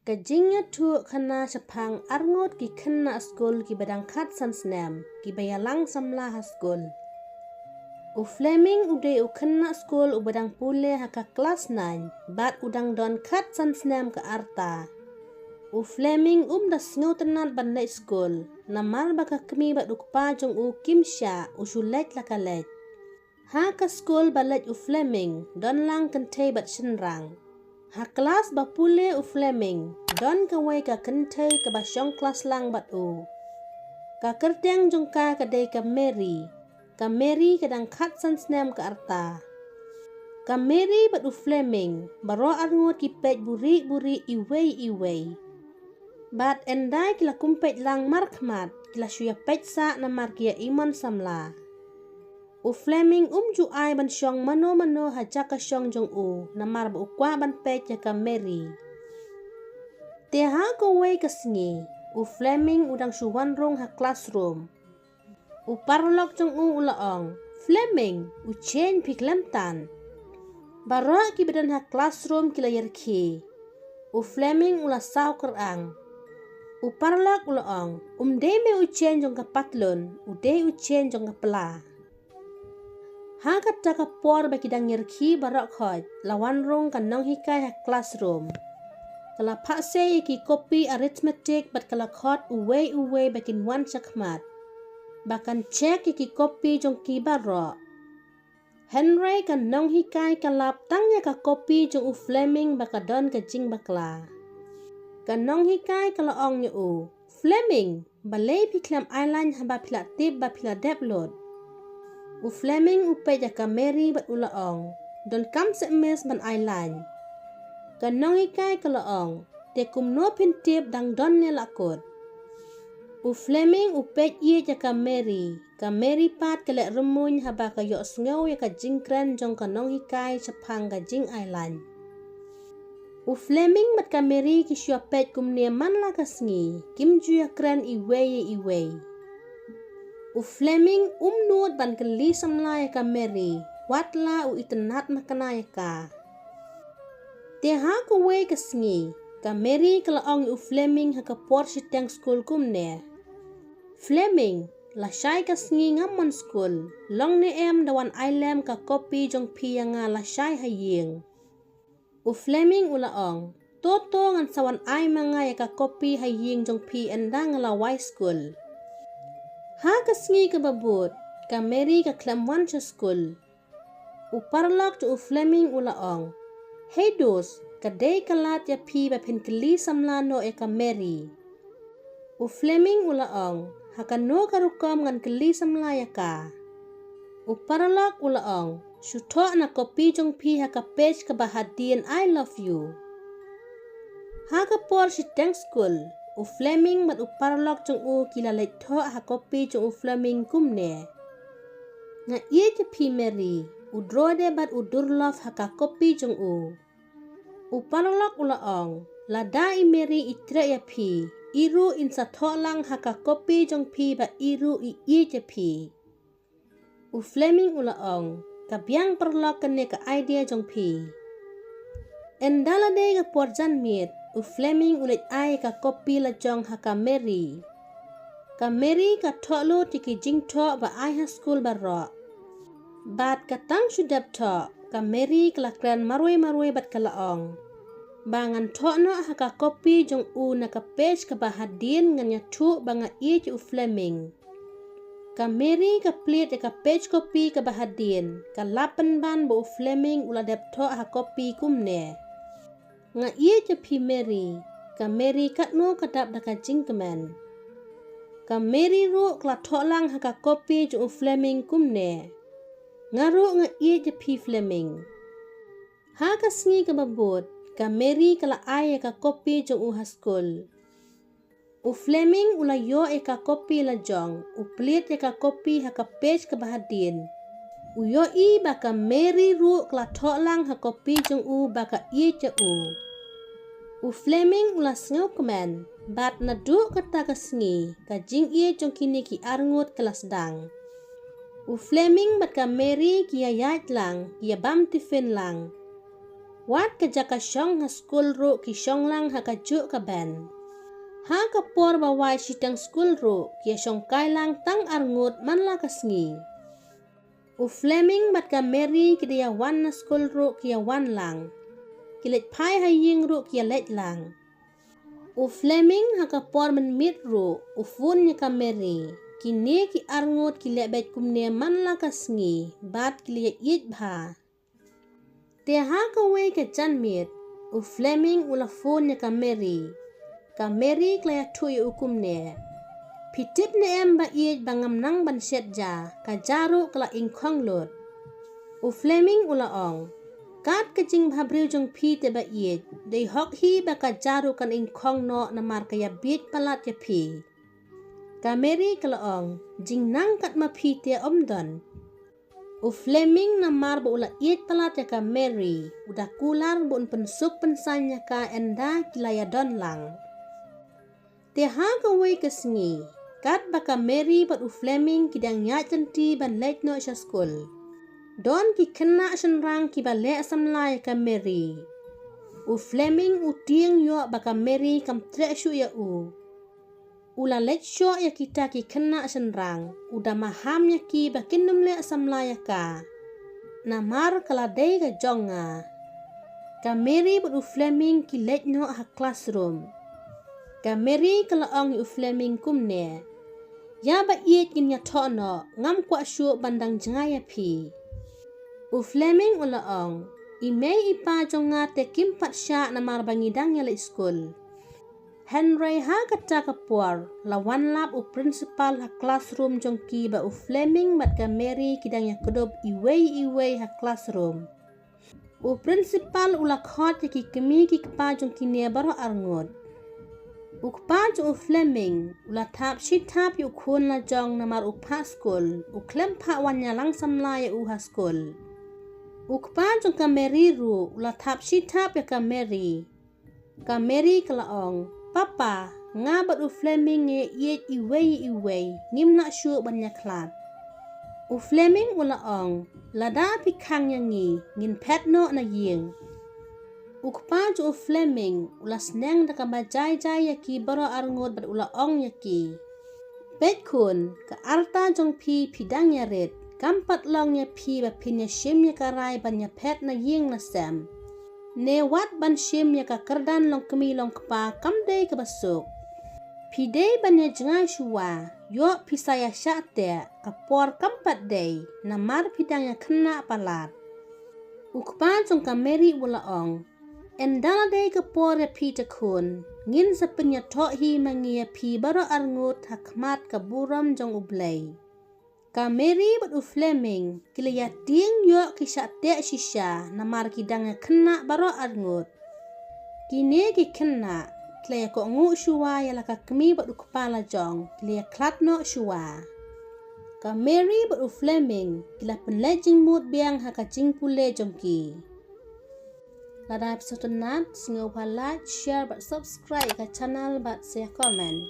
Ka jingiathuhkhana sepang arngot ki khynnah skul ki badang khat san snem ki bayalang samla ha skul. Fleming ude khynnah skul badang pule haka kelas 9 bat udang don khat san Snem Kwah ÄaThoh. Fleming da sngew tenat bandai skul namar baka kemi bat ukpa jong kimsha usulet lakalet. Haka skul balet Fleming don lang kentei bat shenrang. Ha kelas bapule Fleming don kawai ka kentei ka basyong kelas lang bat Ka kerteng jongka kadai ka Mary kadang khat san Snem Kwah ÄaThoh. Ka Mary bat Fleming baro arngot ki pej buri iwei. Bat endai kila kumpet lang markmat kila shuya pej sa namar kia iman samla. Fleming ju ai ban syong mano hajaka syong jong namar ba ukwa ban pej ya ka Mary. Teha ko wei kesengi Fleming udang suwan rong ha classroom. Parlok jong ulaong Fleming chen piklem tan. Baro ki badan ha classroom kila yerki. Fleming ula saw kerang. Parlok ulaong deme chen jong ka patlon ude chen jong ka pela. Ha kata ka por baki dang yerki barok khoj lawan rong kan nong hikai ha classroom. Kala pakse ki kopi arithmetic bat kala khot uwe bakin wan sakmat. Bahkan cek ki kopi jong ki barok. Henry kan nong hikai kalap tangnya ka kopi jong Fleming baka don ka jing bakla. Kan nong hikai kala ong nya Fleming balai piklam island haba pila tip ba pila deplot. Fleming upe jaka Mary bat ulaong don kam se mes ban island. Kan nong hikai kala ong te kumno pin tip dang don ne lakot. Fleming upej ia jaka Mary. Ka Mary pat kelek remuny haba ka yok sngew ya ka jingkren jong ka nong hikai sepang ka jing island. Fleming mat ka Mary ki syua pej kumne man la ka sngi. Kim ju ya kren iwei. Fleming nuot ban keli samla ya ka Mary. Watla itenat makana ya ka. Teha ko wei ka sngi. Ka Mary kala ong Fleming ha ka por siteng skul kumne. Fleming la syai ka sngi ngamon skul. Long ne dawan ailem ka kopi jong pi yang la syai haying. Fleming ulaong toto ngan sawan ai manga ya ka kopi haying jong pi endang la wai skul. Ha ka sngi ka babut ka Mary ka klamwan sa skul. Parlok tu Fleming ulaong. Hey dos kadai kalat ya pi ba pin keli samlano ya ka Mary. Fleming ulaong hakano karukam ngan keli samlaya ka. Parlok ulaong syutok na kopi jong pi haka page ka bahadian I love you. Haka por si teng school. Fleming mat parlok jong kila letho ha kopi jong Fleming kumne. Nga iya je pi Mary drode bat durlov haka kopi jong Parlok ulaong lada i Mary itre ya pi. Iru insa tholang haka kopi jong pi ba iru je pi. Fleming ulaong kabyang perlok kene ka idea jong pi. Endala de ka porjan mit Fleming ulit ai ka kopi la jong haka Mary. Ka Mary ka tholo tiki jing tho ba ai ha school barok. Bat katang sudap tho ka Mary kelakran marwe bat kalaong. Bangan tokno haka kopi jong na ka page ka bahadin nganya tu banga Fleming. Ka Mary ka plate ka page kopi ka bahadin ka lapan ban bo Fleming ula dep to ha kopi kumne. Nga je pi Mary. Ka Mary katno kadap da ka jingkemen. Ka Mary ru kla tholang haka kopi jong Fleming kumne. Ngaru nga je pi Fleming. Haka sngi ka babut. Ka Mary kala ai ka kopi jong school. Fleming ula yo ka kopi la jong. Plate ka kopi ha ka page ka bahadin. Yo baka Mary ru kala tholang ha kopi jong baka je Fleming ula sngew kemen. Bat na du kata ka sngi. Ka jing jong kini ki arngut kelas dang. Fleming bat ka Mary kia yait lang. Kia bam tifin lang. Wat ke jaka syong ha skul ru ki syong lang ha ka juk ka ben. Ha ka por bawai sitang skul ru ki syong kai lang tang arngut man la ka sngi. U Fleming bat ka Mary ki dia wan na skul ru ki wan lang. Ki let pai ha ying ru ki let lang. U Fleming ha ka por men mit ru u fun nya ka Mary. Ki ne ki arngut ki let bet kumne man la ka sngi bat ki let yit bha. Te ha ka wei ke jan mit, u Fleming ula fun nya ka Mary. Ka Mary klaya tui ukum ne. Pitip ne em ba iet bangam nang ban set ja, ka jaru kala ingkong lot. U Fleming ula ong. Kat ke jing bhabriu jong pi te ba iet, dei hok hi ba ka jaru kan ingkong no na mar kaya biet palat ya pi. Ka Mary kala ong, jing nang kat ma pi te omdon. U Fleming na mar bo ula iet palat ya ka Mary, udah kular bo un pensuk pensanya ka enda kilaya don lang. Te ha ka wei ke sngi, kat baka Mary bat u Fleming kidang nyat janti ban leit no sya skul. Don ki khynnah senrang ki ba le samlai ka Mary. U Fleming u tieng yo baka Mary kam trek syu ya u. Ula let syok ya kita ki khynnah senrang, udah maham ya ki bakinum le samlaya ka. Namar kaladei ka jonga. Ka Mary but u Fleming ki let no ha classroom. Ka Mary kala ong u Fleming kumne. Ya ba iet kin ya to no, ngam kwa syuk bandang Janai ya pi. U Fleming ula ong, imei ipa jonga te kimpat syak namar bangidang ya le skul. Henry ha kata kapuar, lawan lap u principal ha classroom jongki ba u Fleming bat ka Mary kidang ya kedob iwei ha classroom. U principal ula khot ya ki kemi ki kepa jongki ne baro arngut. U kepa jong u Fleming ula tap shitap yu khun la jong namar u pa skul, u klem pa wanya lang samla ya u ha skul. U kepa jong ka Mary ru ula tap shitap ya ka Mary. Ka Mary kala ong, Papa, nga bat u Fleming e iet iwei, ngim nak syuk banyak klat. U Fleming ula ong, lada pikang yang ngin pet no na ying. U kepa ju u Fleming, ula sneng da ka bajai ya ki baro arngut bat ula ong ya ki. Bet kun, ka arta jong pi pidang ya red, kampat long ya pi ba pin ya shim ya karai ban ya pet na ying na sem. Ne wat ban shim ya ka kerdan long kemi long kepa kam dei ke basuk. Pidei ban ya Janai syua, yo pisaya syate ka por kampat dei, namar pidang ya khynnah palat. U kepa jong ka Mary ula ong, endala dei ke por ya pi tekun, ngin sepenya tok hi mangi ya pi baro arngut hakmat ka buram jong ublei. Ka Mary bat u Fleming, kila ya tieng yo ki syate shisha, namar kidang ya khynnah baro arngut. Kini ki khynnah, kila ya kok ngu syua ya laka kemi bat u kepala jong, kila ya klat no syua. Ka Mary bat u Fleming, kila penlejing mut biang haka jing pule jongki. Lada episode nat, singa like, share bat subscribe ka channel bat share comment.